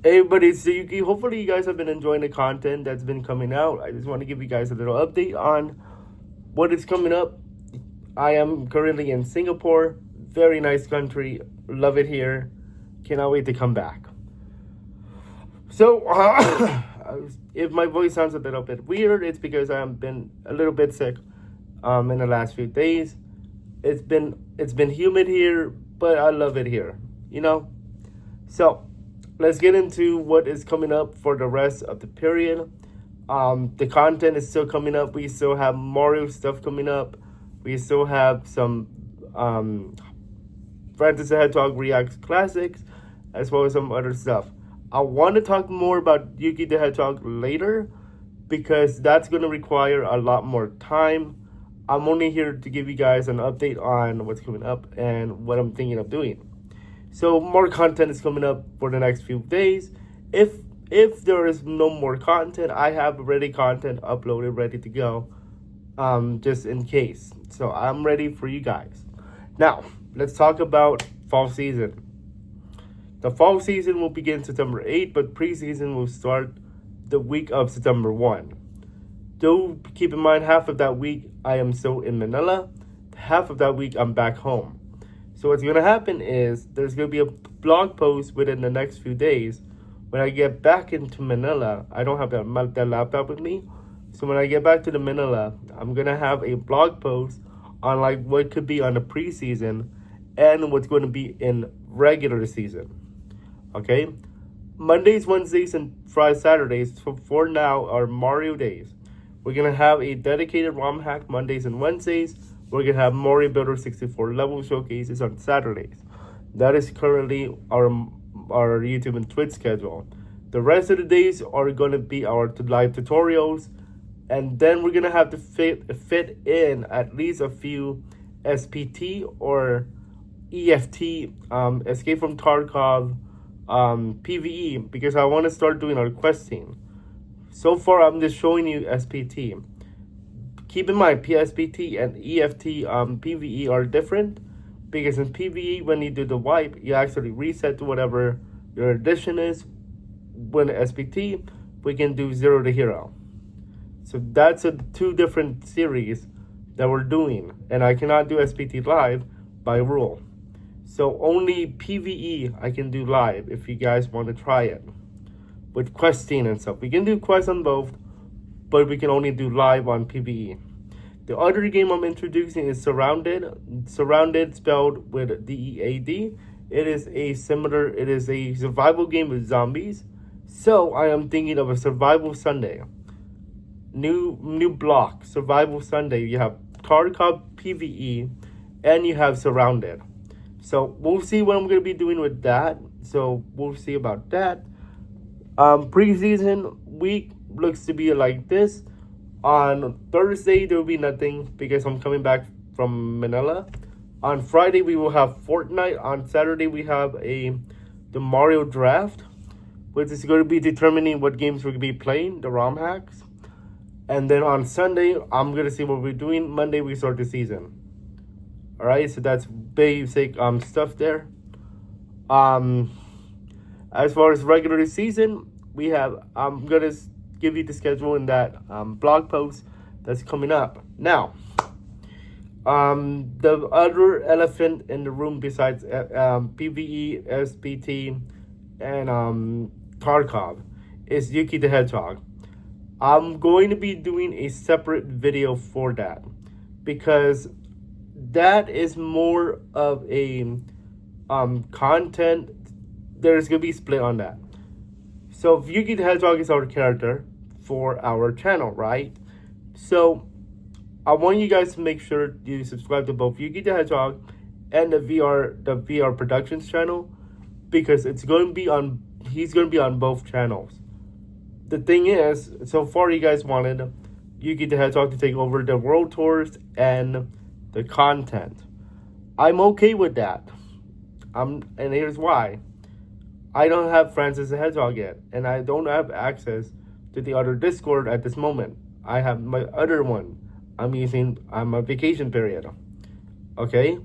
Hey everybody, it's Yuki. Hopefully you guys have been enjoying the content that's been coming out. I just want to give you guys a little update on what is coming up. I am currently in Singapore. Very nice country. Love it here. Cannot wait to come back. So, if my voice sounds a little bit weird, it's because I've been a little bit sick in the last few days. It's been humid here, but I love it here. You know? So, let's get into what is coming up for the rest of the period. The content is still coming up. We still have Mario stuff coming up. We still have some Francis the Hedgehog Reacts Classics, as well as some other stuff. I want to talk more about Yuki the Hedgehog later because that's going to require a lot more time. I'm only here to give you guys an update on what's coming up and what I'm thinking of doing. So more content is coming up for the next few days. If there is no more content, I have already content uploaded ready to go, just in case. So I'm ready for you guys. Now let's talk about fall season. The fall season will begin September 8th, but preseason will start the week of September 1. Do keep in mind, half of that week I am still in Manila, half of that week I'm back home. So what's going to happen is there's going to be a blog post within the next few days. When I get back into Manila, I don't have that laptop with me. So when I get back to the Manila, I'm going to have a blog post on like what could be on the preseason and what's going to be in regular season. Okay? Mondays, Wednesdays, and Friday, Saturdays for now are Mario days. We're going to have a dedicated ROM hack Mondays and Wednesdays. We're going to have Mario Builder 64 level showcases on Saturdays. That is currently our YouTube and Twitch schedule. The rest of the days are going to be our live tutorials. And then we're going to have to fit in at least a few SPT or EFT, Escape from Tarkov, PvE, because I want to start doing our questing. So far, I'm just showing you SPT. Keep in mind, PSPT and EFT PvE are different because in PvE, when you do the wipe, you actually reset to whatever your addition is. When SPT, we can do 0 to hero. So that's two different series that we're doing, and I cannot do SPT live by rule. So only PvE I can do live if you guys want to try it with questing and stuff. We can do quests on both, but we can only do live on PvE. The other game I'm introducing is Surrounded. Surrounded spelled with DEAD. It is a survival game with zombies. So I am thinking of a Survival Sunday. New block, Survival Sunday. You have Tarkov PvE and you have Surrounded. So we'll see what I'm going to be doing with that. So we'll see about that. Preseason week looks to be like this. On Thursday, there will be nothing because I'm coming back from Manila. On Friday, we will have Fortnite. On Saturday, we have the Mario Draft, which is going to be determining what games we're going to be playing, the ROM hacks. And then on Sunday, I'm going to see what we're doing. Monday, we start the season. All right, so that's basic stuff there. As far as regular season, we have, I'm going to give you the schedule in that blog post that's coming up. Now, the other elephant in the room besides PvE, SPT, and Tarkov is Yuki the Hedgehog. I'm going to be doing a separate video for that because that is more of a content. There's going to be split on that. So Yuki the Hedgehog is our character for our channel, right? So I want you guys to make sure you subscribe to both Yuki the Hedgehog and the VR Productions channel because he's going to be on both channels. The thing is, so far you guys wanted Yuki the Hedgehog to take over the world tours and the content. I'm okay with that. And here's why. I don't have Francis the Hedgehog yet, and I don't have access to the other Discord at this moment. I have my other one. I'm a vacation period. Okay?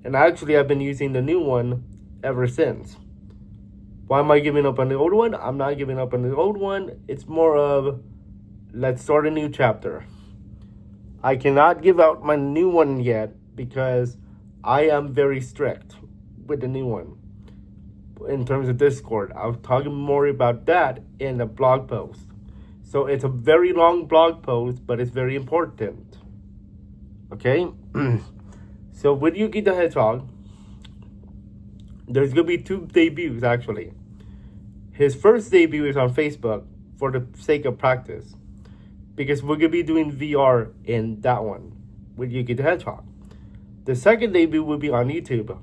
And actually, I've been using the new one ever since. Why am I giving up on the old one? I'm not giving up on the old one. It's more of, let's start a new chapter. I cannot give out my new one yet because I am very strict with the new one in terms of Discord. I'll talk more about that in a blog post. So it's a very long blog post, but it's very important. Okay? So with Yuki the Hedgehog, there's going to be 2 debuts actually. His first debut is on Facebook for the sake of practice, because we're going to be doing VR in that one with Yuki the Hedgehog. The second debut will be on YouTube.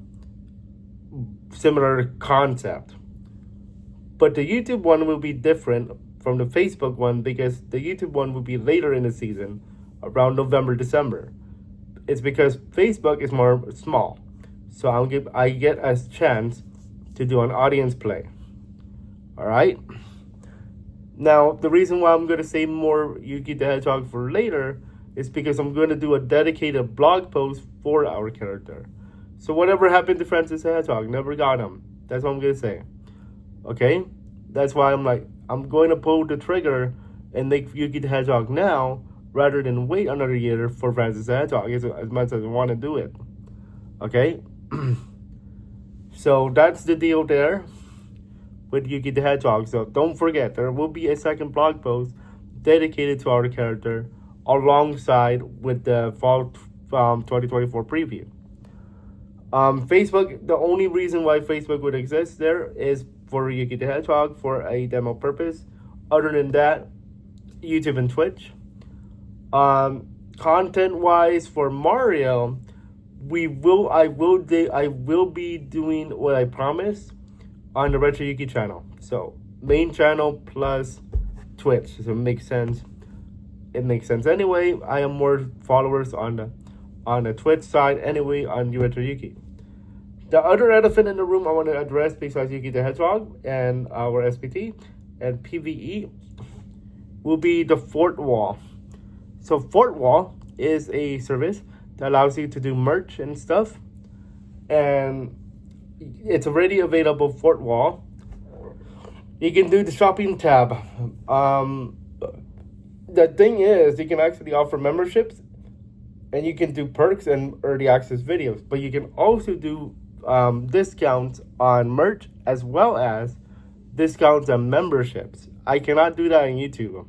Similar concept. But the YouTube one will be different from the Facebook one because the YouTube one will be later in the season, around November, December. It's because Facebook is more small. So I get a chance to do an audience play. Alright? Now, the reason why I'm going to save more Yuki the Hedgehog for later is because I'm going to do a dedicated blog post for our character. So whatever happened to Francis the Hedgehog, never got him. That's what I'm going to say. Okay? That's why I'm going to pull the trigger and make Yuki the Hedgehog now rather than wait another year for Francis the Hedgehog as much as I want to do it. Okay? So that's the deal there with Yuki the Hedgehog. So don't forget, there will be a second blog post dedicated to our character alongside with the fall 2024 preview. Facebook, the only reason why Facebook would exist there is for Yuki the Hedgehog for a demo purpose. Other than that, YouTube and Twitch. Content wise for Mario, I will be doing what I promised on the Retro Yuki channel. So main channel plus Twitch. So it makes sense. It makes sense anyway. I have more followers on the Twitch side anyway on Retro Yuki. The other elephant in the room I want to address besides Yuki the Hedgehog and our SPT and PvE will be the Fort Wall. So Fort Wall is a service that allows you to do merch and stuff, and it's already available. Fort Wall. You can do the shopping tab. The thing is, you can actually offer memberships, and you can do perks and early access videos. But you can also do discounts on merch as well as discounts on memberships. I cannot do that on YouTube.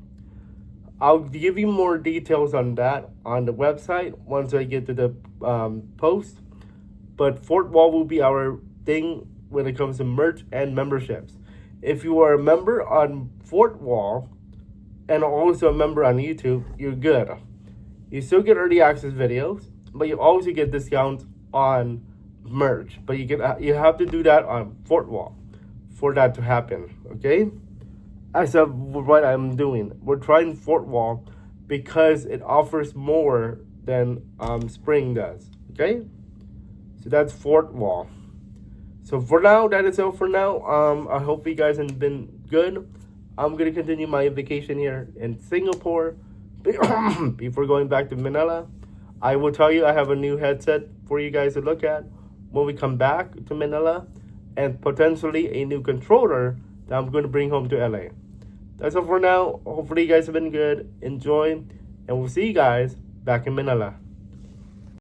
I'll give you more details on that on the website once I get to the post. But Fort Wall will be our thing when it comes to merch and memberships. If you are a member on Fort Wall and also a member on YouTube, you're good. You still get early access videos, but you also get discounts on merch. But you have to do that on Fort Wall for that to happen. Okay? As of what I'm doing, we're trying Fort Wall because it offers more than Spring does. Okay? So that's Fort Wall. So for now, that is all for now. I hope you guys have been good. I'm gonna continue my vacation here in Singapore before going back to Manila. I will tell you I have a new headset for you guys to look at when we come back to Manila, and potentially a new controller that I'm going to bring home to LA. That's all for now. Hopefully you guys have been good. Enjoy, and we'll see you guys back in Manila.